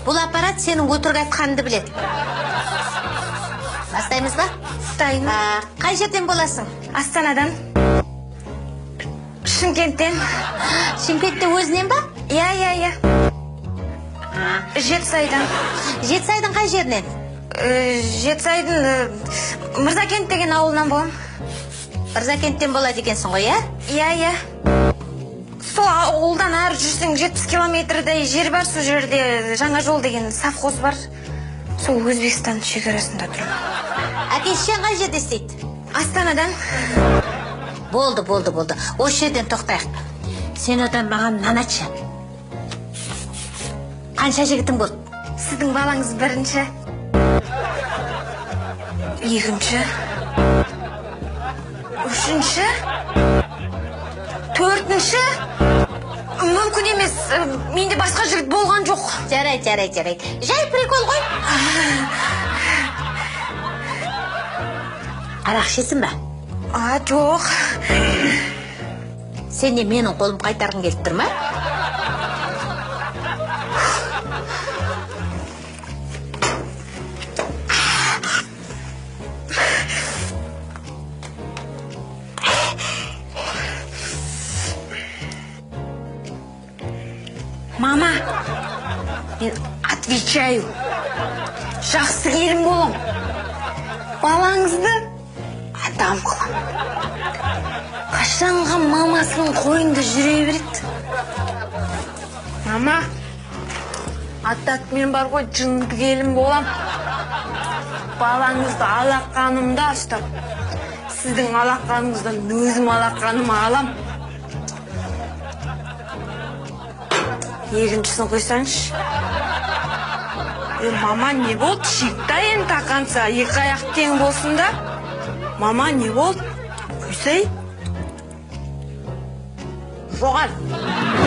Бұл аппарат сенің өтірік айтқаныңды біледі. Бастаймыз ба? Дайын. Қай жерден боласың? Астанадан. Шымкенттен. Шымкентте өзінен ба? Иә. Жетісайдан. Жетісайдың қай жерінен? Жетісайдың Мырзакент деген ауылынан болам. Мырзакенттен болады екенсің ғой, Иә. Сол ауылдан ары жүрсең 70 километрдей жер бар, сол жерде Жаңа жол деген совхоз бар. Сол Өзбекстан шекарасында тұрмын. Әке-шешең қай жерде істейді? Астанадан. Болды. Осы жерден тоқтайық. Сен одан маған мынаны қанша жігітің болды? Сіздің балаңыз бірінші. Екінші. Үшінші. Төртінші. Мүмкін емес, менде басқа жігіт болған жоқ. Жарайды. Жай прикол ғой. Арақ ішесің ба? Жоқ. Сен не менің қолым қайтарғың келіп тұр ма? Мама, мен отвечаю. Жақсы келін болам. Балаңызды адам қылам. Қашанға мамасының қойында жүре береді. Мама, аттат мен бар ғой, жынды келін болам. Балаңызды алақанымда ұстап, сіздің алақаныңыздан өзім алақаныма алам. Екіншісін қойсаңшы. Мама, не болды? Шектайын тақанса, екі аяқ тең болсын да. Мама, не болды? Қойсай. Жоғал.